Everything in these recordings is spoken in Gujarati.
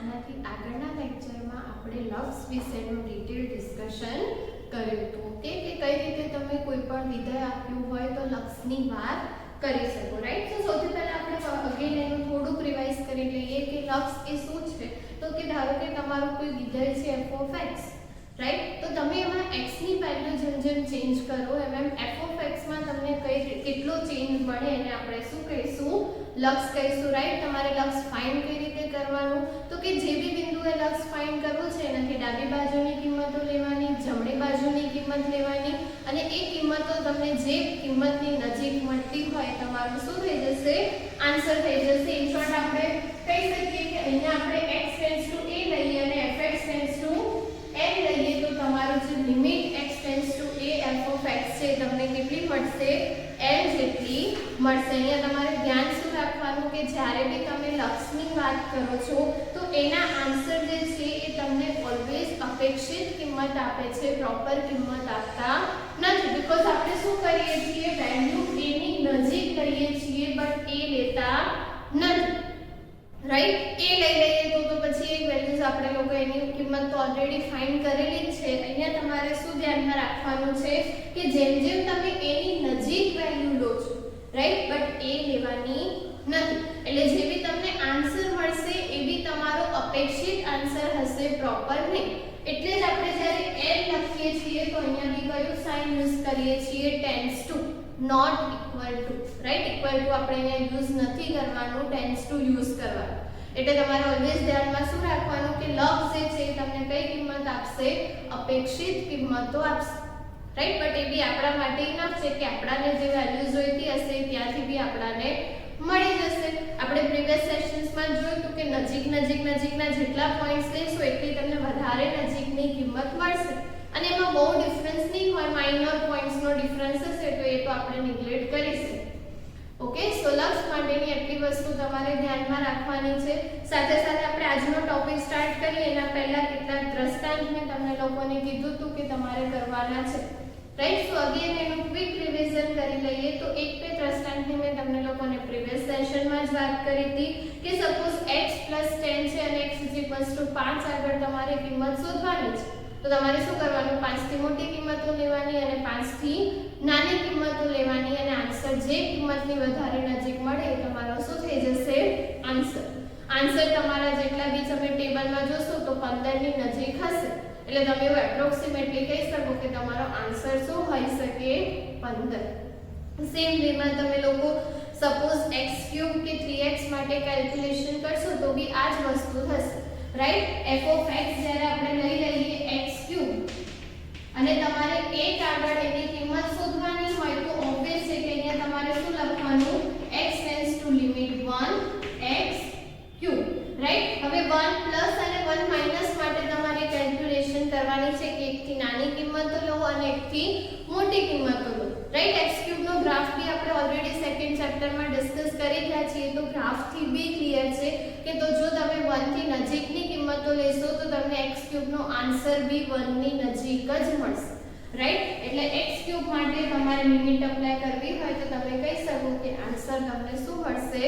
આનાથી આગળના લેક્ચરમાં આપણે લક્ષ વિશેનું ડિટેલ ડિસ્કશન કર્યું હતું ઓકે કે કઈ રીતે તમે કોઈ પણ વિધેય આપ્યું હોય તો લક્ષની વાત કરી શકો રાઈટ. તો સૌથી પહેલા આપણે અગેન એનું થોડુંક રિવાઇઝ કરી લઈએ કે લક્ષ એ શું છે. તો કે ધારો કે તમારું કોઈ વિધેય છે f(x) રાઈટ. તો તમે એમાં x ની વેલ્યુ જેમ જેમ ચેન્જ કરો એમ f(x) માં તમને કેટલો ચેન્જ મળે એને આપણે શું કહીશું, લક્ષ કહીશું રાઈટ. તમારે લક્ષ ફાઇન્ડ કઈ રીતે કરવાનું, તો કે જે બી બિંદુએ લક્ષ ફાઇન્ડ કરવું છે એનાથી ડાબી બાજુની કિંમતો લેવાની, જમણી બાજુની કિંમત લેવાની અને એ કિંમતો તમને જે કિંમતની નજીક મળતી હોય તમારું શું થઈ જશે, આન્સર થઈ જશે. ઇન શોર્ટ આપણે કહી શકીએ કે અહીંયા આપણે x → a લઈએ અને fx → n લઈએ તો તમારું જે લિમિટ x → a f(x) છે તમને કેટલી મળશે, n જેટલી મળશે. અહીંયા તમારે ધ્યાન શું રાખવાનું કે જ્યારે બી તમે લક્ષની વાત કરો છો તો એના આન્સર જે છે એ તમને ઓલવેઝ અપેક્ષિત કિંમત આપે છે, પ્રોપર કિંમત આપતા નથી. બીકોઝ આપણે શું કરીએ છીએ, વેલ્યુ a ની નજીક લઈએ છીએ બટ a લેતા નથી રાઈટ. a લઈ લઈએ તો પછી એક વેલ્યુઝ આપણે લોકો એની કિંમત તો ઓલરેડી ફાઇન્ડ કરેલી જ છે. અહીંયા તમારે શું ધ્યાનમાં રાખવાનું છે કે જેમ જેમ તમે a ની નજીક વેલ્યુ લો છો રાઈટ બટ a લેવાની નથી, એટલે જે બી તમને આન્સર મળશે એ બી તમારો અપેક્ષિત આન્સર હશે, પ્રોપર નહીં. એટલે જ આપણે જ્યારે n લખીએ છીએ તો અહીંયા બી કયું સાઇન યુઝ કરીએ છીએ, tends to, not equal to right. Equal to આપણે અહીંયા યુઝ નથી કરવાનું, ટેન્ડ્સ ટુ યુઝ કરવાનું. એટલે તમારે ઓલવેઝ ધ્યાનમાં શું રાખવાનું કે લક્ષ જે છે તમને કઈ કિંમત આપશે, અપેક્ષિત કિંમતો આપશે રાઈટ. બટ એ બી આપણા માટે ઇનફ છે કે આપણાને જે વેલ્યુ જોઈતી હશે ત્યાંથી બી આપણાને મળી જશે. આપણે પ્રીવિયસ સેશન્સમાં જોયું કે નજીકના જેટલા પોઈન્ટ્સ લેશો એટલી તમને વધારે નજીકની કિંમત મળશે અને એમાં બહુ ડિફરન્સ નહીં હોય, માઇનર પોઈન્ટ્સનો ડિફરન્સ હશે તો એ તો આપણે નિગ્લેક્ટ કરીશું. ઓકે, સો લક્ષ માટેની આટલી વસ્તુ તમારે ધ્યાનમાં રાખવાની છે. સાથે સાથે આપણે આજનો ટોપિક સ્ટાર્ટ કરીએ એના પહેલા કેટલાક દ્રષ્ટાંત મેં તમને લોકોને કીધું હતું કે તમારે કરવાના છે રાઈટ. સો અગેન એનું ક્વિક રિવિઝન કરી લઈએ. તો એક બે દ્રષ્ટાંતની મેં તમને લોકોને પ્રીવિયસ સેશનમાં જ વાત કરી હતી કે સપોઝ x + 10 છે અને x = 5 આગળ તમારે કિંમત શોધવાની છે. તો તમારે શું કરવાનું, 5 થી મોટી કિંમતો લેવાની અને 5 થી નાની કિંમતો લેવાની અને આન્સર જે કિંમતની વધારે નજીક મળે એ તમારો શું થઈ જશે, આન્સર. આન્સર તમારા જેટલા બી તમે ટેબલમાં જોશો તો 15 ની નજીક હશે, એટલે તમે એવું એપ્રોક્સિમેટલી કહી શકો કે તમારો આન્સર શું હોઈ શકે, 15. સેમ વેમાં તમે લોકો સપોઝ x³ કે 3x માટે કેલ્ક્યુલેશન કરશો તો બી આ જ વસ્તુ થશે રાઈટ. f(x) જ્યારે આપણે લઈ લઈએ x³ અને તમારે 1 આગળ એની કિંમત શોધવાની હોય તો ઓબ્વિયસ છે કે અહીંયા તમારે શું લખવાનું, x → 1x³ રાઈટ. હવે 1 પ્લસ અને 1 માઈનસ માટે તમારે કેલ્ક્યુલેશન કરવાની છે કે એકથી નાની કિંમતો લો અને એકથી મોટી કિંમતો લો રાઈટ. x³ નો ગ્રાફ બી આપણે ઓલરેડી સેકન્ડ ચેપ્ટરમાં ડિસ્કસ કરી ગયા છીએ તો ગ્રાફથી બી ક્લિયર છે કે તો જો તમે 1 થી નજીકની કિંમતો લેશો તો તમને x³ નો આન્સર બી 1 ની નજીક જ મળશે રાઈટ. એટલે x³ માટે તમારે લિમિટ એપ્લાય કરવી હોય તો તમે કહી શકો કે આન્સર તમને શું મળશે,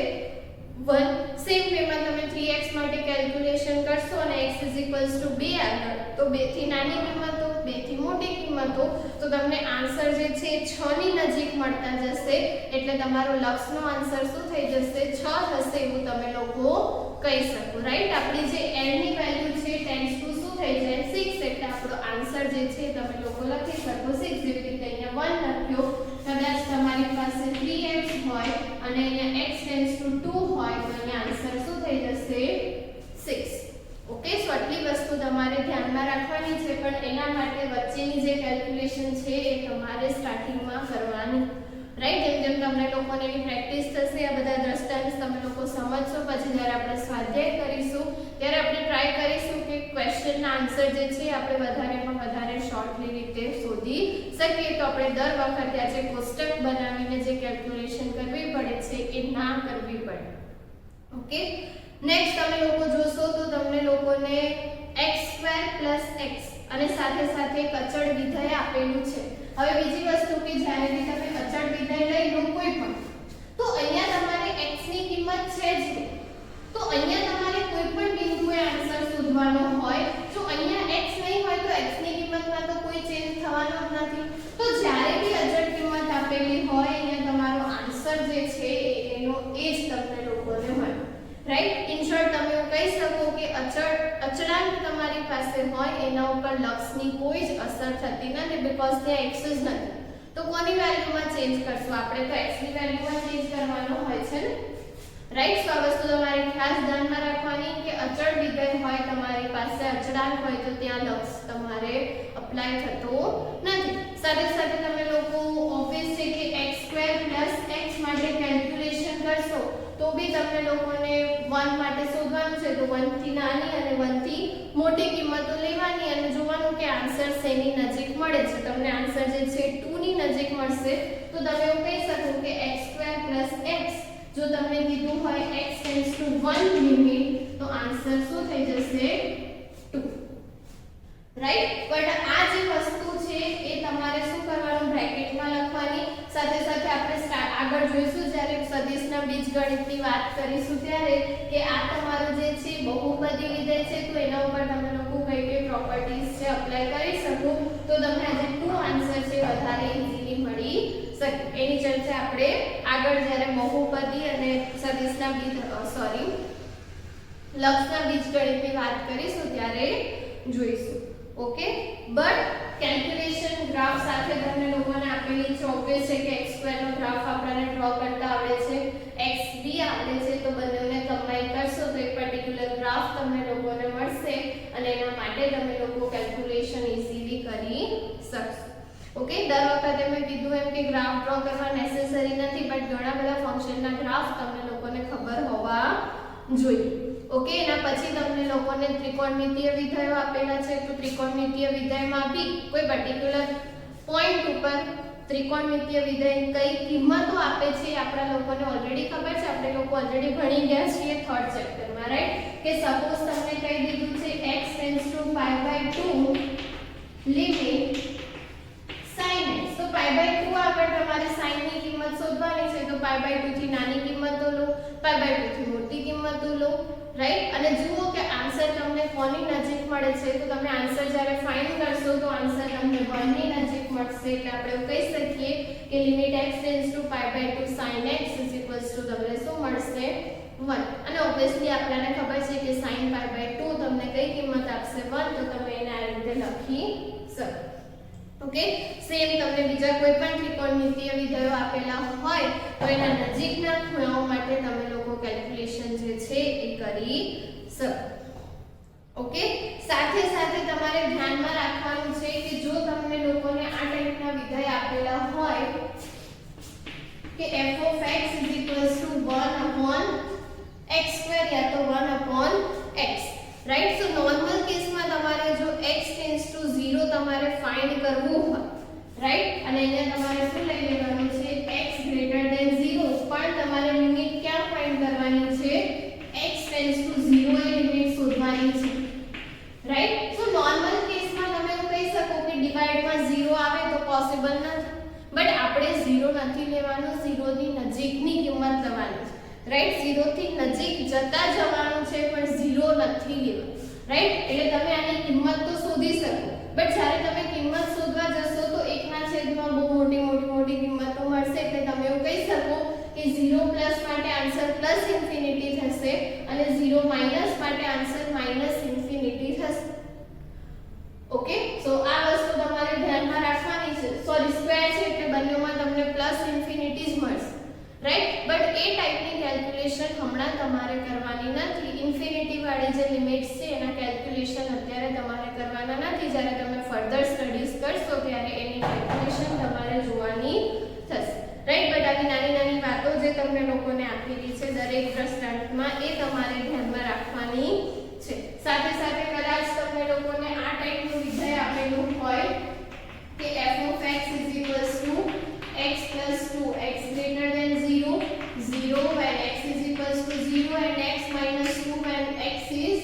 1. સેમ વેમાં તમે 3x માટે કેલ્ક્યુલેશન કરશો અને x = 2 આગળ તો 2 થી નાની કિંમતો 2 થી મોટી કિંમતો તો તમને આન્સર જે છે 6 ની નજીક મળતા જશે, એટલે તમારો લક્ષનો આન્સર શું થઈ જશે, 6 હશે એવું તમે લોકો કહી શકો રાઈટ. આપણી જે n ની વેલ્યુ છે ટેન્ડ્સ ટુ શું થઈ જાય, 6, એટલે આપણો આન્સર જે છે તમે લોકો લખી શકો 6. જેવી રીતે અહીંયા 1 લખ્યો, કદાચ તમારી પાસે 3x હોય અને અહીંયા x → 2 હોય તો અહીંયા આન્સર શું થઈ જશે, 6. ઓકે, સો આટલી વસ્તુ તમારે ધ્યાનમાં રાખવાની છે પણ એના માટે વચ્ચેની જે કેલ્ક્યુલેશન છે એ તમારે સ્ટાર્ટિંગમાં કરવાની રાઈટ. જેમ જેમ તમને લોકોને એની પ્રેક્ટિસ થશે આ બધા દ્રષ્ટાંત તમે લોકો સમજશો પછી જ્યારે આપણે સ્વાધ્યાય કરીશું ત્યારે આપણે ટ્રાય કરીશું કે ક્વેશ્ચનના આન્સર જે છે આપણે વધારેમાં વધારે શોર્ટલી રીતે શોધી શકીએ. તો આપણે દર વખતે આજે કોષ્ટક બનાવીને જે કેલ્ક્યુલેશન કરવી પડે છે એ ના કરવી પડે. ઓકે, નેક્સ્ટ તમે લોકો જોશો તો તમને લોકોને x² + x અને સાથે સાથે એક અચળ વિધેય આપેલું છે. હવે બીજી વસ્તુ કે જ્યારે બી તમે અચળ વિધેય લઈ લો કોઈ પણ તો અહીંયા તમારે x ની કિંમત છે જ તો અહીંયા તમારે કોઈ પણ બિંદુએ આન્સર તમારી પાસે હોય એના ઉપર લક્ષની કોઈ જ અસર થતી નથી, બીકોઝ ત્યાં x જ નથી. તો કોની વેલ્યુમાં ચેન્જ કરશું આપણે? તો x ની વેલ્યુમાં ચેન્જ કરવાનો હોય છે ને, રાઈટ. તો આ વસ્તુ તમારે ખાસ ધ્યાનમાં રાખવાની કે અચળ વિધેય હોય તમારી પાસે, અચળાંક હોય તો ત્યાં લક્ષ તમારે અપ્લાય થતો નથી. સાથે સાથે તમે લોકો ઓબ્વિયસ છે કે x² + x માટે કેલ્ક્યુલેશન કરશો તો બી તમને લોકોને 1 માટે શોધવાનું છે. તો 1 થી નાની અને 1 થી મોટી કિંમતો લેવાની અને જોવાનું કે આન્સર શેની નજીક મળે છે. તમને આન્સર જે છે 2 ની નજીક મળશે તો તમે એવું કહી શકો કે x² + x. જો તમને કીધું હોય x → 1 લિમિટ તો આન્સર શું થઈ જશે? 2, રાઈટ. બટ આ જે વસ્તુ છે એ તમારે શું કરવાનું? બ્રેકેટમાં લખવાની. સાથે સાથે આપણે આગળ જોઈશું જ્યારે સદિશના બીજગણિતની વાત કરીશું ત્યારે કે આ તમારું જે છે બહુપદી વિધેય છે તો એના ઉપર તમે લોકો કઈ કઈ પ્રોપર્ટીઝ છે અપ્લાય કરી શકો તો તમને આ જે 2 આન્સર છે વધારે ઈઝીલી મળી શકે. એની ચર્ચા આપણે આગળ જ્યારે બહુપદી અને સદિશના લક્ષના બીજગણિતની વાત કરીશું ત્યારે જોઈશું. ઓકે. બટ કેલ્ક્યુલેશન ગ્રાફ સાથે તમને લોકોને આપેલી છે. ઓબ્વિયસ છે કે x² નો ગ્રાફ આપણને ડ્રો કરતા આવડે છે, x બી આવડે છે. તો બંનેને કમ્બાઈન કરશો તો એક પર્ટિક્યુલર ગ્રાફ તમને લોકોને મળશે અને એના માટે તમે લોકો કેલ્ક્યુલેશન ઈઝીલી કરી શકશો. ઓકે. દર વખતે મેં કીધું એમ કે ગ્રાફ ડ્રો કરવા નેસેસરી નથી, બટ ઘણા બધા ફંક્શનના ગ્રાફ તમને લોકોને ખબર હોવા જોઈએ. ઓકે. એના પછી તમને લોકોને ત્રિકોણમિતીય વિધેયો આપેલા છે. તો ત્રિકોણમિતીય વિધેયમાં બી કોઈ પર્ટિક્યુલર પોઈન્ટ ઉપર ત્રિકોણમિતીય વિધેય કઈ કિંમતો આપે છે આપણા લોકોને ઓલરેડી ખબર છે. આપણે લોકો ઓલરેડી ભણી ગયા છીએ 3rd ચેપ્ટરમાં, રાઈટ. કે સપોઝ તમને કહી દીધું છે x → π/2 લિમિટ sin x. તો π/2 આગળ તમારે sin ની કિંમત શોધવાની છે. તો π/2 થી નાની કિંમતો લો, π/2 થી મોટી કિંમતો લો, રાઈટ. અને જુઓ કે આન્સર તમને કોની નજીક મળે છે. તો તમે આન્સર જ્યારે ફાઇન્ડ કરશો તો આન્સર તમને 1 ની નજીક મળશે. એટલે આપણે એવું કહી શકીએ કે લિમિટ x → π/2 sin x તમને શું મળશે? 1. અને ઓબ્વિયસલી આપણને ખબર છે કે sin π/2 તમને કઈ કિંમત આપશે? 1. તો તમે એને આ રીતે લખી શકો. ઓકે. સેમ તમને બીજા કોઈ પણ ત્રિકોણમિતીય વિધેયો આપેલા હોય તો એના નજીકના ખૂણાઓ માટે તમે લોકો કેલ્ક્યુલેશન જે છે એ કરી શકો. ઓકે. સાથે સાથે તમારે ધ્યાનમાં રાખવાનું છે કે જો તમને લોકોને આ ટાઈપના વિધેય આપેલા હોય કે f(x) = 1/x² યા તો 1/x, રાઈટ. સો નોર્મલ કેસમાં તમારે જો x → 0 તમારે ફાઇન્ડ કરવું હોય, રાઈટ. અને અહીંયા તમારે શું લઈ લેવાનું છે? x > 0. પણ તમારે લિમિટ ક્યાં ફાઇન્ડ કરવાની છે? x → 0 એ લિમિટ શોધવાની છે, રાઈટ. સો નોર્મલ કેસમાં તમે એવું કહી શકો કે ડિવાઇડમાં 0 આવે તો પોસિબલ નથી, બટ આપણે 0 નથી લેવાનું, 0 ની નજીકની કિંમત લેવાની છે, રાઈટ. 0 થી નજીક જતા જવાનું છે પણ 0 નથી લેવાનું, રાઈટ. એટલે તમે આની કિંમત તો શોધી શકો, બટ જ્યારે તમે કિંમત શોધવા જશો તો 1/છેદમાં બહુ મોટી કિંમતો મળશે. એટલે તમે એવું કહી શકો કે 0 પ્લસ માટે આન્સર પ્લસ ઇન્ફિનિટી થશે અને 0 માઈનસ માટે આન્સર માઈનસ ઇન્ફિનિટી થશે. ઓકે. સો આ વસ્તુ તમારે ધ્યાનમાં રાખવાની છે. સોરી, સ્ક્વેર છે એટલે બંનેમાં તમને પ્લસ ઇન્ફિનિટી જ મળશે, રાઈટ. બટ એ ટાઈપની કેલ્ક્યુલેશન હમણાં તમારે કરવાની નથી. ઇન્ફિનિટી વાળી જે લિમિટ્સ છે એના કેલ્ક્યુલેશન અત્યારે તમારે કરવાના નથી. જ્યારે તમે ફર્ધર સ્ટડીઝ કરશો ત્યારે એની કેલ્ક્યુલેશન તમારે જોવાની થશે, રાઈટ. બટ આવી નાની વાતો જે તમને લોકોને આપેલી છે દરેક દ્રષ્ટાંતમાં એ તમારે ધ્યાનમાં રાખવાની છે. સાથે સાથે કદાચ તમને લોકોને આ ટાઈપનું વિધેય આપેલું હોય કે f(x) = x + 2 x > 0 0 when x = 0 and x - 2 when x is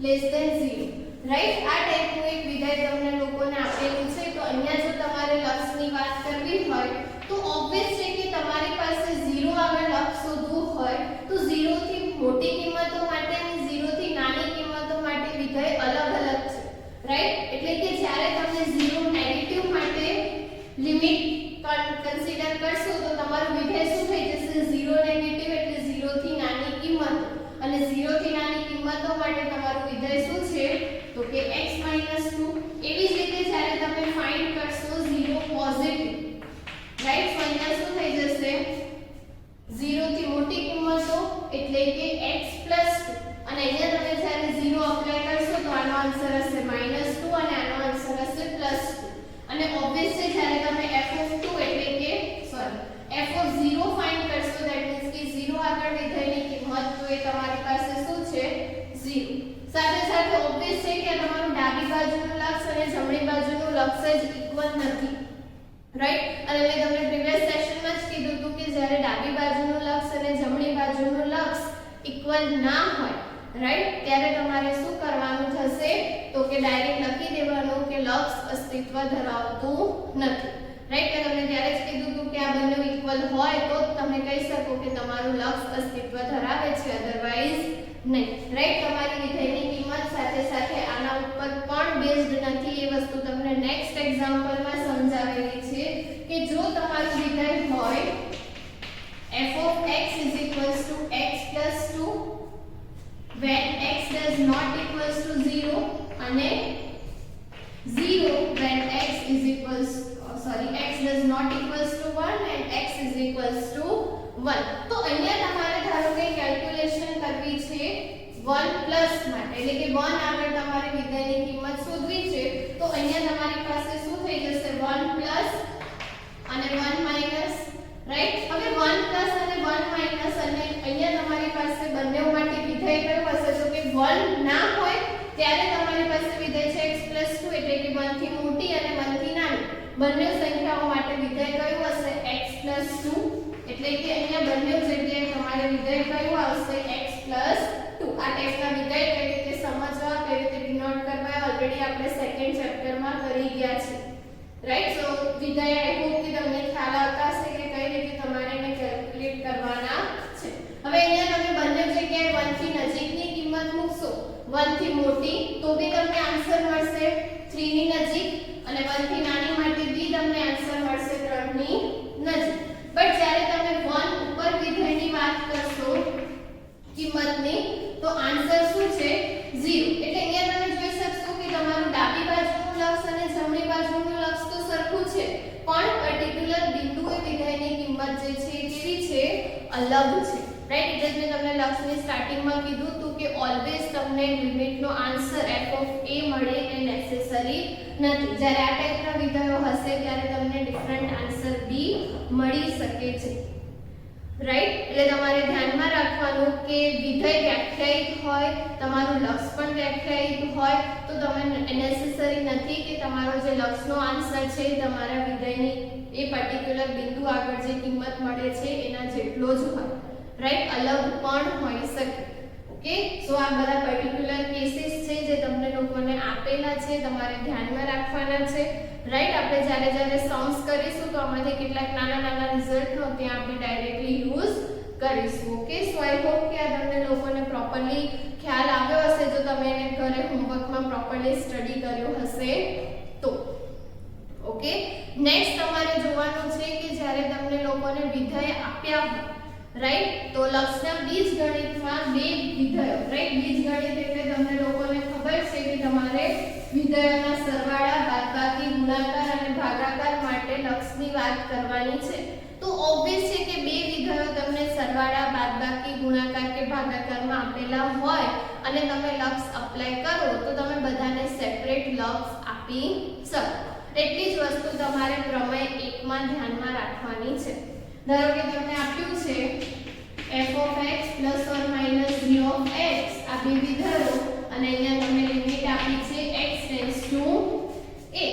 less than 0, right. આ ટાઈપનું એક વિધેય તમને લોકોને આપેલું છે. તો અહીંયા જો તમારે લક્ષની વાત કરવી હોય તો ઓબ્વિયસ છે કે તમારી પાસે 0 આગળ લક્ષ શોધવું હોય તો 0 થી મોટી કિંમતો માટે અને 0 થી નાની કિંમતો માટે વિધેય અલગ છે, રાઈટ. એટલે કે જ્યારે તમે 0 નેગેટિવ માટે લિમિટ કન્સિડર કરશો તો તમારું વિધેય શું થઈ જશે? 0 નેગેટિવ એટલે 0 થી નાની કિંમત અને 0 થી નાની કિંમતો માટે તમારું વિધેય શું તો કે x - 2. એવી જ રીતે જ્યારે તમે ફાઇન્ડ કરશો 0 પોઝિટિવ, રાઈટ, તો અહીંયા શું થઈ જશે 0 થી મોટી કિંમતો એટલે કે x + 2 અને અહીંયા તમે જ્યારે 0 અપ્લાય કરશો તો આનો આન્સર હશે -2 અને આનો આન્સર હશે +2 અને ઓબ્વિયસલી જ્યારે તમે f(2) એટલે કે f(0) ફાઇન્ડ કરશો ધેટ મીન્સ કે 0 આગળ વિધેયની કિંમત તો એ તમારી પાસે શું છે 0. સાથે સાથે ઓબ્વિયસ છે કે તમારું ડાબી બાજુનું લક્ષ અને જમણી બાજુનું લક્ષ જ ઇક્વલ નથી, રાઈટ, અને મેં તમને પ્રીવિયસ સેશનમાં જ કીધું હતું કે જ્યારે ડાબી બાજુનું લક્ષ અને જમણી બાજુનું લક્ષ ઇક્વલ ના હોય, રાઈટ, ત્યારે તમારે શું કરવાનું થશે તો કે ડાયરેક્ટ લખી દેવાનું કે લક્ષ અસ્તિત્વ ધરાવતું નથી, રાઈટ. મેં તમને ત્યારે જ કીધું હતું કે આ બંને ઇક્વલ હોય તો તમે કહી શકો કે તમારું લક્ષ અસ્તિત્વ ધરાવે છે, અધરવાઇઝ નહીં, રાઈટ. તમારી વિધેયની કિંમત સાથે સાથે આના ઉપર પણ બેઝડ નથી, એ વસ્તુ તમને નેક્સ્ટ એક્ઝામ્પલમાં સમજાવેલી છે કે જો તમારું વિધેય હોય f of x is equals to x plus 2 when x does not equals to 0 અને 0 when x is equals x does not equals to 1 and x is equals to 1. તો અહીંયા તમારે ધારો કે કેલ્ક્યુલેશન કરવી છે 1 પ્લસ માટે એટલે કે 1 આગળ તમારે વિધેયની કિંમત શોધવી છે તો અહીંયા તમારી પાસે શું થઈ જશે 1 પ્લસ અને 1 માઈનસ, રાઈટ. હવે 1 પ્લસ અને 1 માઈનસ અને અહીંયા તમારી પાસે બંને માટે વિધેય કયું હશે તો કે 1 ના હોય ત્યારે તમારી પાસે વિધેય છે x + 2 એટલે કે 1 થી મોટી અને 1 થી નાની બંને સંખ્યાઓ માટે વિધેય કયું હશે x + 2 એટલે કે અહીંયા બંને જગ્યાએ તમારે વિધેય કયું આવશે x + 2. આ ટાઈપના વિધેય કઈ રીતે સમજવા કઈ રીતે ડિનોટ કરવા ઓલરેડી આપણે સેકન્ડ ચેપ્ટરમાં કરી ગયા છે, રાઈટ. સો વિધેય આઈ હોપ કે તમને ખ્યાલ આવતા હશે કે કઈ રીતે તમારે એને કેલ્ક્યુલેટ કરવાના છે. હવે અહીંયા તમે બંને જગ્યાએ 1 થી નજીકની કિંમત મૂકશો 1 થી મોટી તો બી તમને આન્સર મળશે 3 ની નજીક અને 1 થી નાની માટે બી તમને આન્સર મળશે 3 ની નજીક. બટ જ્યારે તમે 1 ઉપર વિધેયની વાત કરશો કિંમતની તો આન્સર શું છે 0. એટલે અહીંયા તમે જોઈ શકશો કે તમારું ડાબી બાજુનું લક્ષ અને જમણી બાજુનું લક્ષ તો સરખું છે પણ પર્ટિક્યુલર બિંદુએ વિધેયની કિંમત જે છે કેવી છે અલગ છે, રાઈટ. એટલે મેં તમને લક્ષની સ્ટાર્ટિંગમાં કીધું હતું કે ઓલવેઝ તમને લિમિટનો આન્સર f of a મળે એ નેસેસરી નથી. જ્યારે આ ટાઈપના વિધેયો હશે ત્યારે તમને ડિફરન્ટ આન્સર બી મળી શકે છે, રાઈટ. એટલે તમારે ધ્યાનમાં રાખવાનું કે વિધેય વ્યાખ્યાયિત હોય તમારું લક્ષ પણ વ્યાખ્યાયિત હોય તો તમે નેસેસરી નથી કે તમારો જે લક્ષનો આન્સર છે તમારા વિધેયની એ પર્ટિક્યુલર બિંદુ આગળ જે કિંમત મળે છે એના જેટલો જ હોય, રાઈટ. અલગ પણ હોઈ શકે, ઓકે. સો આ બધા પર્ટિક્યુલર કેસીસ છે જે તમને લોકોને આપેલા છે, તમારે ધ્યાનમાં રાખવાના છે, રાઈટ. આપણે જ્યારે સમ્સ કરીશું તો આમાંથી કેટલાક નાના નાના રિઝલ્ટનો ત્યાં આપણે ડાયરેક્ટલી યુઝ કરીશું, ઓકે. સો આઈ હોપ કે આ તમને લોકોને પ્રોપરલી ખ્યાલ આવ્યો હશે જો તમે એને ઘરે હોમવર્કમાં પ્રોપરલી સ્ટડી કર્યો હશે તો, ઓકે. નેક્સ્ટ તમારે જોવાનું છે કે જ્યારે તમને લોકોને વિધેય આપ્યા હોય, રાઈટ, તો લક્ષના બીજગણિતમાં બે વિધેયો, રાઈટ. બીજગણિત એટલે તમને લોકોને ખબર છે કે તમારે વિધેયોના સરવાળા, બાદબાકી, ગુણાકાર અને ભાગાકાર માટે લક્ષની વાત કરવાની છે. તો ઓબ્વિયસ છે કે બે વિધેયો તમને સરવાળા, બાદબાકી, ગુણાકાર કે ભાગાકારમાં આપેલા હોય અને તમે લક્ષ અપ્લાય કરો તો તમે બધાને સેપરેટ લક્ષ આપી શકો. એટલી જ વસ્તુ તમારે પ્રમેય 1 માં ધ્યાનમાં રાખવાની છે. ધારો કે તમને આપ્યું છે f of x ± g of x આ બે વિધેયો અને અહીંયા તમને લિમિટ આપી છે x → a,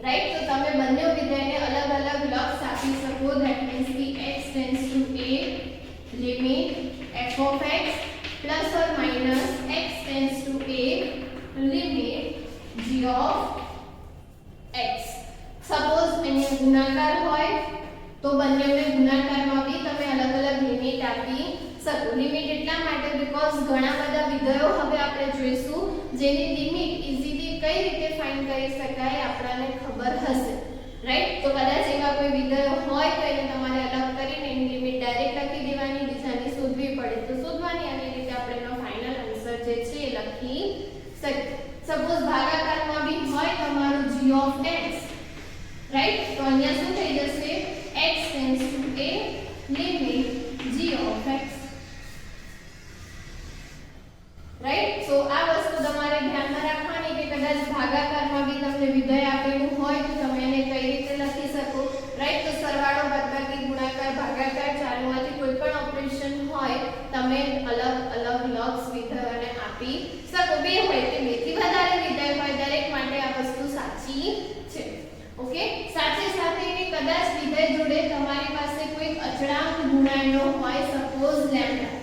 રાઈટ. તો તમે બંને વિધેયને અલગ અલગ લક્ષ આપી શકો ધેટ મીન્સ કે x → a limit f of x ± x → a limit g of x. Suppose અહીંયા ગુણાકાર હોય તો બંનેને ગુણાકારમાં બી તમે અલગ અલગ લિમિટ આપી શકો. લિમિટ એટલા માટે બીકોઝ ઘણા બધા વિધેયો હવે આપણે જોઈશું જેની લિમિટ ઈઝીલી કઈ રીતે ફાઇન્ડ કરી શકાય આપણને ખબર હશે, રાઈટ. તો કદાચ એવા કોઈ વિધેયો હોય તો એને તમારે અલગ કરીને એની લિમિટ ડાયરેક્ટ લખી દેવાની, બીજાની શોધવી પડે તો શોધવાની અને રીતે આપણે એનો ફાઇનલ આન્સર જે છે એ લખી શકીએ. સપોઝ ભાગાકારમાં બી હોય તમારું g of x, રાઈટ? તો અહીંયા શું થઈ જશે? x tends to a limit g of x, right? So આ વસ્તુ તમારે ધ્યાનમાં રાખવાની કે કદાચ ભાગાકારમાં બી તમને વિધેય આપેલું હોય તો તમે એને કઈ રીતે લખી શકો, રાઈટ? તો સરવાળો, બાદબાકી, ગુણાકાર, ભાગાકાર ચાલુમાંથી કોઈ પણ ઓપરેશન હોય તમે અલગ અલગ લક્ષ વિધેયોને આપી શકો. બે હોય કે બેથી વધારે વિધેય હોય, દરેક માટે આ વસ્તુ સાચી છે. ઓકે, સાથે સાથે કે કદાચ વિધેય જોડે તમારી પાસે કોઈ અચળાંક ગુણાયેલો હોય, સપોઝ લેમ્ડા,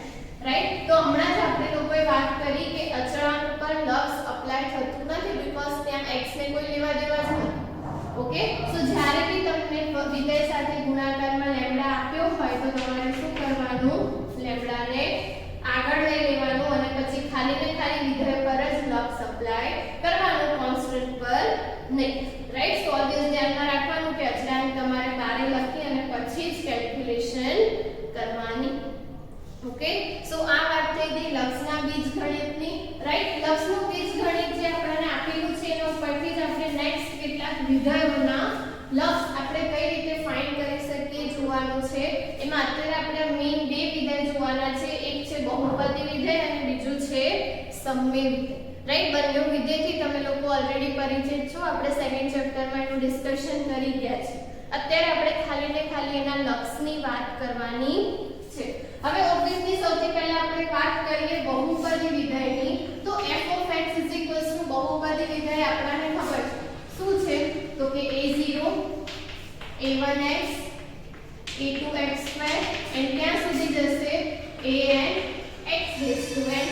રાઈટ? તો હમણાં જ આપણે લોકોએ વાત કરી કે અચળાંક પર લક્ષ અપ્લાય થતું નથી બીકોઝ ત્યાં x ને કોઈ લેવા દેવા જ નથી. ઓકે, સો જ્યારે બી તમને વિધેય સાથે ગુણાકારમાં લેમ્ડા આપ્યો હોય તો તમારે શું કરવાનું? લેમ્ડાને આગળ લઈ લેવાનું અને પછી ખાલી ને ખાલી વિધેય પર જ લક્ષ અપ્લાય કરવાનું, કોન્સ્ટન્ટ પર નહીં, રાઈટ? સો ઓલવેઝ ધ્યાનમાં રાખવાનું કે અચળાંક તમારે બારે લખી અને પછી જ કેલ્ક્યુલેશન કરવાની. ઓકે, સો આ વાત થઈ ગઈ લક્ષના બીજગણિતની, રાઈટ? લક્ષનું બીજગણિત જે આપણને આપેલું છે એના ઉપરથી જ આપણે નેક્સ્ટ કેટલાક વિધેયોના લક્ષ આપણે કઈ રીતે ફાઇન્ડ કરી શકીએ જોવાનું છે. એમાં અત્યારે આપણે મેઈન બે વિધેય જોવાના છે. એક છે બહુપદી વિધેય અને બીજું છે સમમેય વિધેય, રાઈટ? બંને વિધેયથી તમે લોકો ઓલરેડી પરિચિત છો, આપણે સેકન્ડ ચેપ્ટરમાં એનું ડિસ્કશન કરી ગયા છે. અત્યારે આપણે ખાલી ને ખાલી એના લક્ષની વાત કરવાની છે. હવે ઓબ્વિયસલી સૌથી પહેલા આપણે વાત કરીએ બહુપદી વિધેયની. તો f of x બહુપદી વિધેય આપણને ખબર છે શું છે? તો કે a0 a1x a2x2 and ક્યાં સુધી જશે? an x raised to n,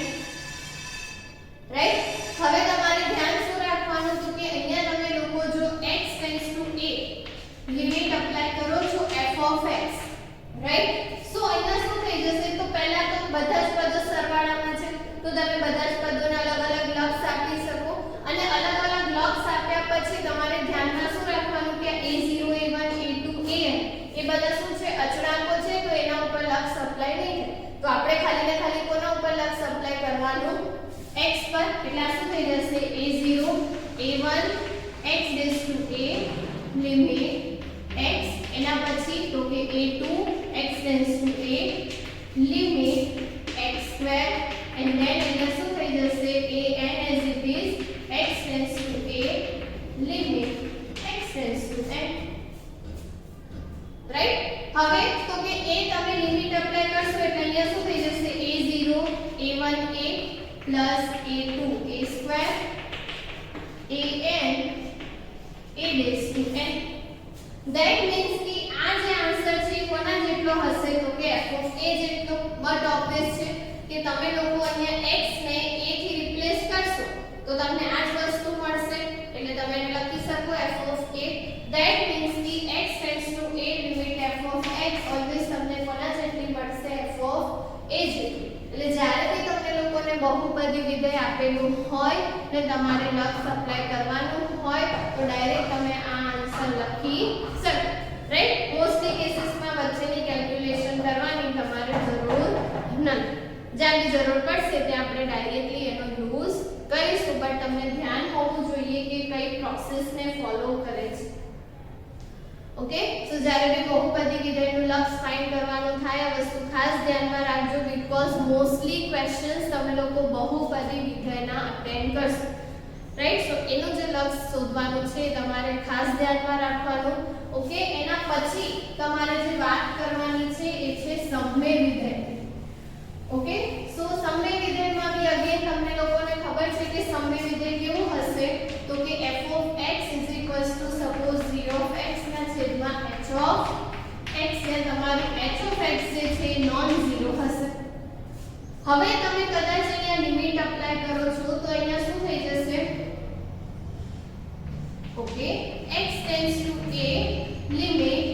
right? હવે તમારે ધ્યાન શું રાખવાનું? તો કે અહીંયા તમે લોકો જો x tends to a limit apply કરો છો f of x, રાઈટ? સો અહીંયા શું થઈ જશે? તો પહેલા તો બધા જ પદો સરવાળામાં છે તો તમે બધા જ પદોના અલગ અલગ લક્ષ આપી શકો અને અલગ અલગ લક્ષ આપ્યા પછી તમારે ધ્યાનમાં શું રાખવાનું કે a0 a1 a2 an એ બધા શું છે? અચળાંકો છે, તો એના ઉપર લક્ષ અપ્લાય નહીં થાય. તો આપણે ખાલી ને ખાલી કોના ઉપર લક્ષ અપ્લાય કરવાનું? x પર. એટલે શું થઈ જશે? a0 a1 x raised to a limit x, એના પછી તો કે a2 x tends to a limit x square and then અહીંયા શું થઈ જશે? an as it is x tends to a limit x tends to n, right? હવે તો કે a તમે લિમિટ એપ્લાય કરશો એટલે અહીંયા શું થઈ જશે? a0 a1 a plus a2 a square an a raised to n. That means कि આ જે આન્સર છે કોના જેટલો હશે? તો કે f of a જેટલો. બટ ઓબ્વિયસ છે કે તમે લોકો અહીંયા x ને a થી રિપ્લેસ કરશો તો તમને આ જ વસ્તુ મળશે એટલે તમે એને લખી શકો f of a. That means कि x tends to a limit f of x always તમને કોના જેટલી મળશે? f of a જેટલી. એટલે જ્યારે બી તમને લોકોને બહુપદી વિધેય આપેલું હોય ને તમારે લક્ષ અપ્લાય કરવાનું હોય તો ડાયરેક્ટ તમે આ આન્સર લખી શકો, રાઈટ? મોસ્ટલી કેસીસમાં વચ્ચેની કેલ્ક્યુલેશન કરવાની તમારે જરૂર નથી. જ્યાં બી જરૂર પડશે ત્યાં આપણે ડાયરેક્ટલી એનો યુઝ કરીશું, બટ તમને ધ્યાન હોવું જોઈએ કે કઈ પ્રોસેસને ફોલો કરે છે. ઓકે, સો જ્યારે બી બહુપદી વિધેયનું લક્ષ ફાઇન્ડ કરવાનું થાય આ વસ્તુ ખાસ ધ્યાનમાં રાખજો બીકોઝ મોસ્ટલી ક્વેશ્ચન્સ તમે લોકો બહુપદી વિધેયના અટેન્ડ કરશો, રાઈટ? સો એનું જે લક્ષ શોધવાનું છે તમારે ખાસ ધ્યાનમાં રાખવાનું. ઓકે, એના પછી તમારે જે વાત કરવાની છે એ છે સમમેય વિધેય. ઓકે, સો સમમેય વિધેયમાં બી અગેન તમને લોકોને ખબર છે કે સમમેય વિધેય કેવું હશે? તો કે f of x suppose 0 of x ના છેદમાં h of x ને તમારું h of x જે છે નોન ઝીરો હશે. હવે તમે કદાચ અહીંયા લિમિટ એપ્લાય કરો છો તો અહીંયા શું થઈ જશે? Okay, x tends to a limit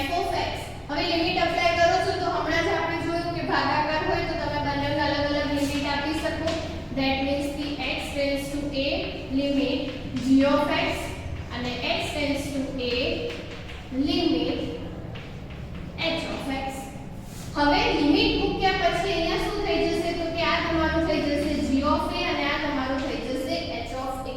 f of x. હવે લિમિટ એપ્લાય કરો છો તો હમણાં જ આપણે જોયું કે ભાગાકાર હોય તો તમે બંનેને અલગ અલગ લિમિટ આપી શકો. That means the x tends to a limit g of x અને x tends to a limit h of x. હવે લિમિટ મૂક્યા પછી અહીંયા શું થઈ જશે? તો કે આ તમારું થઈ જશે g of a અને આ તમારું થઈ જશે h of a.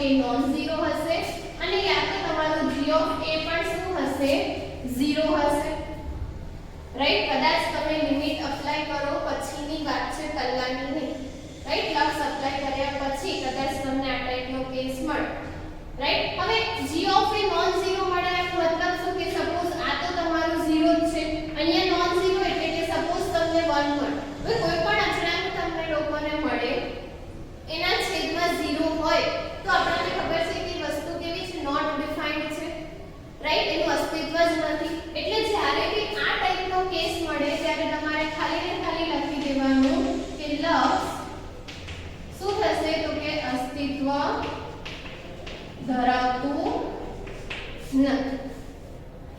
a non zero હશે અને યા તો તમારું g of a પણ શું હશે 0 હશે રાઈટ કદાચ તમે લિમિટ અપ્લાય કરો પછીની વાત છે પહેલાની નહીં રાઈટ લક્ષ અપ્લાય કર્યા પછી કદાચ તમને આ ટાઈપનો કેસ મળે રાઈટ હવે g of a non zero મળે એનો મતલબ શું કે સપોઝ આ તો તમારું 0 જ છે અહીંયા નોન ઝીરો એટલે કે સપોઝ તમને 1 મળે હવે કોઈ પણ અચળાંક તમને લોકોને મળે એના છેદમાં 0 હોય તો આપણને ખબર છે કે વસ્તુ કેવી છે નોટ ડિફાઇન્ડ છે રાઈટ એનું અસ્તિત્વ જ નથી એટલે જ્યારે બી આ ટાઈપનો કેસ મળે ત્યારે તમારે ખાલી ને ખાલી લખી દેવાનું કે લક્ષ શું થશે તો કે અસ્તિત્વ ધરાવતું નથી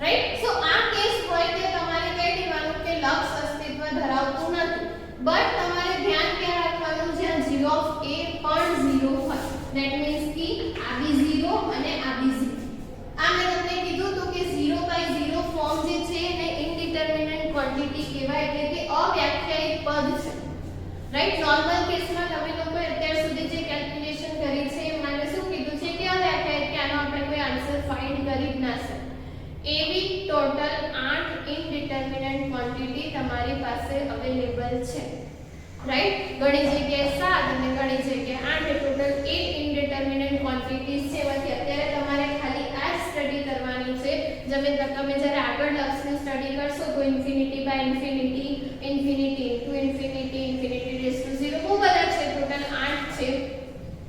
રાઈટ સો આ કેસ હોય કે તમારે કહી દેવાનું કે લક્ષ અસ્તિત્વ ધરાવતું નથી બટ તમારે ધ્યાન ક્યાં રાખવાનું જ્યાં g of a પણ 0 હોય ધેટ મીન્સ કે આ બી 0 અને આ બી 0 આ મેં તમને કીધું તો કે 0/0 ફોર્મ જે છે એને ઇનડિટરમિનેટ ક્વોન્ટિટી કહેવાય એટલે કે અવ્યાખ્યાયિત પદ છે રાઈટ નોર્મલ કેસમાં તમે લોકોએ અત્યાર સુધી જે કેલ્ક્યુલેશન કરી છે મને શું કીધું છે કે અવ્યાખ્યાયિત કે આનો આપણે કોઈ આન્સર ફાઇન્ડ કરી જ ના શકે એવી ટોટલ 8 ઇનડિટરમિનેટ ક્વોન્ટિટી તમારી પાસે અવેલેબલ છે રાઈટ ઘણી જગ્યાએ 7 અને ઘણી જગ્યાએ 8 ટોટલ 8 ઇનડિટરમિનેટ ક્વોન્ટિટીઝ છે એમાંથી અત્યારે તમારે ખાલી આ સ્ટડી કરવાની છે તમે જ્યારે આગળ લક્ષને સ્ટડી કરશો તો infinity by infinity infinity into infinity infinity raise to 0 બહુ બધા છે ટોટલ 8 છે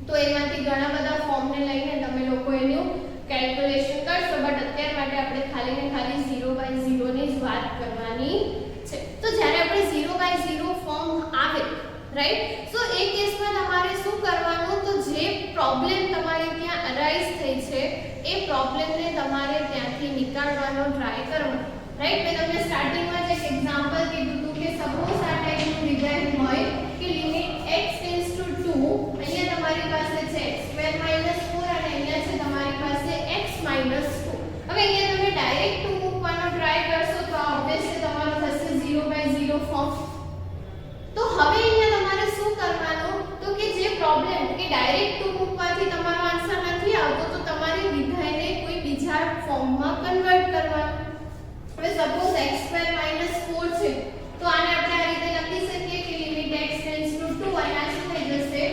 તો એમાંથી ઘણા બધા ફોર્મને લઈને તમે લોકો એનું કેલ્ક્યુલેશન કરશો બટ અત્યાર માટે આપણે ખાલી ને ખાલી 0/0 ની જ વાત કરવાની છે તો જ્યારે આપણે 0/0 ફોર્મ આવે રાઈટ સો એ કેસમાં તમારે શું કરવાનું તો જે પ્રોબ્લેમ તમારે ત્યાં અરાઇઝ થઈ છે એ પ્રોબ્લેમને તમારે ત્યાંથી નીકાળવાનો ટ્રાય કરવાનો રાઈટ મેં તમને સ્ટાર્ટિંગમાં જ એક એક્ઝામ્પલ કીધું હતું કે સપોઝ આ ટાઈપનું વિધાન હોય કે લિમિટ x ટેન્ડ્સ ટુ 2 અહીંયા તમારી પાસે છે x² - 4 અને અહીંયા છે તમારી પાસે x - 2 હવે અહીંયા તમે ડાયરેક્ટ 2 મૂકવાનો ટ્રાય કરશો તો ઓબ્વિયસલી તમારું થશે 0/0 ફોર્મ તો હવે અહીંયા તમારે શું કરવાનું તો કે જે પ્રોબ્લેમ કે ડાયરેક્ટ 2 મૂકવાથી તમારો આન્સર નથી આવતો તો તમારે વિધાયને કોઈ બીજા ફોર્મમાં કન્વર્ટ કરવાનું હવે સપોઝ x² - 4 છે તો આને આપણે આ રીતે લખી શકીએ કે લિમિટ x ટેન્ડ્સ ટુ 2 અને આ શું થઈ જશે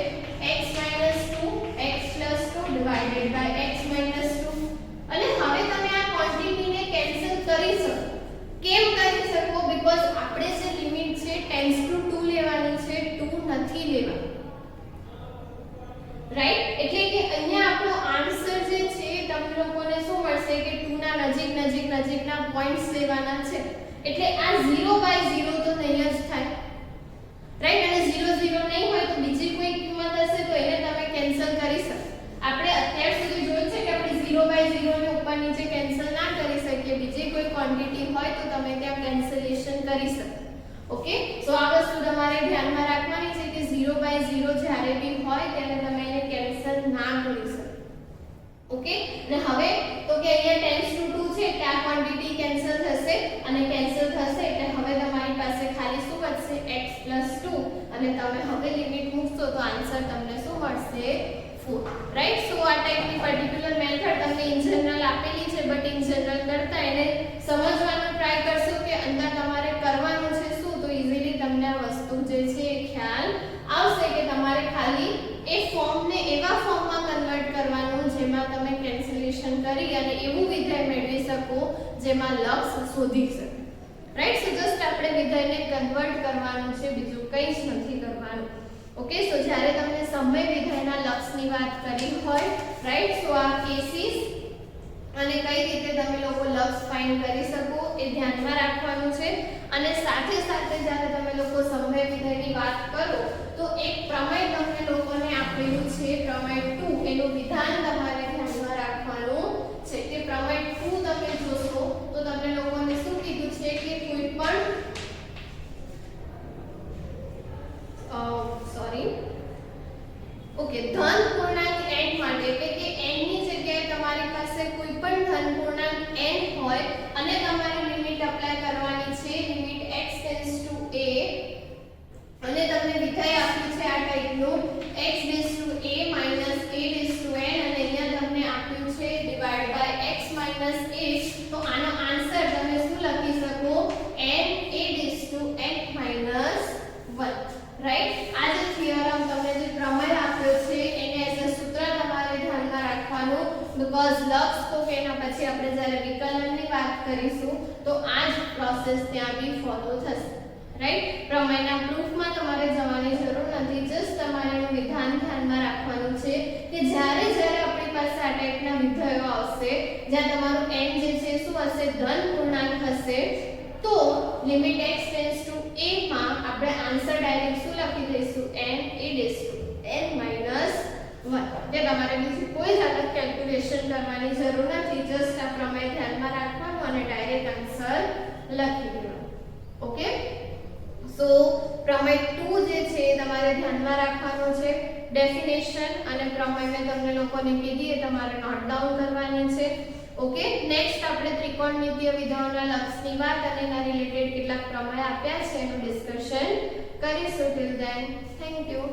x - 2 x + 2 divided by x - 2 અને હવે તમે આ ક્વોન્ટિટીને કેન્સલ કરી શકો કેમ કરી શકો બીકોઝ આપણે જે લિમિટ છે ટેન્ડ્સ ટુ 2 લેવાની છે 2 નથી લેવાની રાઈટ એટલે કે અહીંયા આપણો આન્સર જે છે તમને લોકોને શું મળશે કે 2 ના નજીકના પોઈન્ટ્સ લેવાના છે એટલે આ 0/0 તો નહીં જ થાય રાઈટ અને 0 0 નહીં હોય તો બીજી કોઈ કિંમત હશે તો એને તમે કેન્સલ કરી શકો આપણે અત્યાર સુધી જોયું છે કે આપણે 0/0 ને ઉપર નીચે કેન્સલ ના કરી શકીએ બીજી કોઈ ક્વોન્ટિટી હોય તો તમે ત્યાં કેન્સલેશન કરી શકો ઓકે સો આ વસ્તુ તમારે ધ્યાનમાં રાખવાની છે કે 0/0 જ્યારે બી હોય ત્યારે તમે એને કેન્સલ ના કરી શકો ઓકે અને હવે તો કે અહીંયા ટેન્ડ્સ ટુ 2 છે એટલે આ ક્વોન્ટિટી કેન્સલ થશે અને કેન્સલ થશે એટલે હવે તમારી પાસે ખાલી શું બચશે x + 2 અને તમે હવે લિમિટ મૂકશો તો આન્સર તમને શું મળશે 4 રાઈટ સો આ ટાઈપની પર્ટિક્યુલર મેથડ તમને ઇન જનરલ આપેલી છે બટ ઇન જનરલ કરતા એને સમજવાનો ટ્રાય કરશો કે અંદર તમારે કરવાનું છે શું તો ઈઝીલી તમને આ વસ્તુ જે છે એ ખ્યાલ આવશે કે તમારે ખાલી એ ફોર્મને એવા ફોર્મમાં કન્વર્ટ કરવાનું જેમાં તમે કેન્સલેશન કરી અને એવું વિધાય મેળવી શકો જેમાં લક્ષ શોધી શકો રાઈટ સો જસ્ટ આપણે વિધાયને કન્વર્ટ કરવાનું છે બીજું કંઈ જ નથી કરવાનું ઓકે સો જ્યારે તમને સમય વિધાયના લક્ષની વાત કરી હોય રાઈટ સો આ કેસીસ અને કઈ રીતે તમે લોકો લક્ષ ફાઇન્ડ કરી શકો એ ધ્યાનમાં રાખવાનું છે અને સાથે સાથે જ્યારે તમે લોકો સમય વિધાયની વાત કરો તો એક પ્રમેય તમને લોકોને આપેલું છે પ્રમેય 2 એનું વિધાન તમારે ધ્યાનમાં રાખવાનું છે કે પ્રમેય 2 તમે જોશો તો તમને લોકોને શું કીધું છે કે કોઈ પણ ઓકે ધન પૂર્ણાંક n માટે એટલે કે n ની જગ્યાએ તમારી પાસે કોઈ પણ ધન પૂર્ણાંક n હોય અને તમારે લિમિટ એપ્લાય કરવાની છે limit x tends to a અને તમને વિધાય આપ્યું છે આ ટાઈપનું x tends to a - a n અને બીકોઝ લક્ષ તો કે એના પછી આપણે જ્યારે વિકલનની વાત કરીશું તો આ જ પ્રોસેસ ત્યાં બી ફોલો થશે, રાઈટ. પ્રમેયના પ્રૂફમાં તમારે જવાની જરૂર નથી, જસ્ટ તમારે એનું વિધાન ધ્યાનમાં રાખવાનું છે કે જ્યારે આપણી પાસે આ ટાઈપના વિધેયો આવશે જ્યાં તમારું n જે છે શું હશે, ધન પૂર્ણાંક હશે, તો limit x tends to a માં આપણે આન્સર ડાયરેક્ટ શું લખી દઈશું, n - 1. તે તમારે બીજી કોઈ જ અલગ કેલ્ક્યુલેશન કરવાની જરૂર નથી, જસ્ટ આ પ્રમેય ધ્યાનમાં રાખવાનું અને ડાયરેક્ટ આન્સર લખી દેવાનો. ઓકે, સો પ્રમેય 2 જે છે એ તમારે ધ્યાનમાં રાખવાનો છે. ડેફિનેશન અને પ્રમેય મેં તમને લોકોને કીધી એ તમારે નોટ ડાઉન કરવાની છે. ઓકે, નેક્સ્ટ આપણે ત્રિકોણમિતીય વિધેયોના લક્ષની વાત અને એના રિલેટેડ કેટલાક પ્રમેય આપ્યા છે એનું ડિસ્કશન કરીશું. Till then thank you.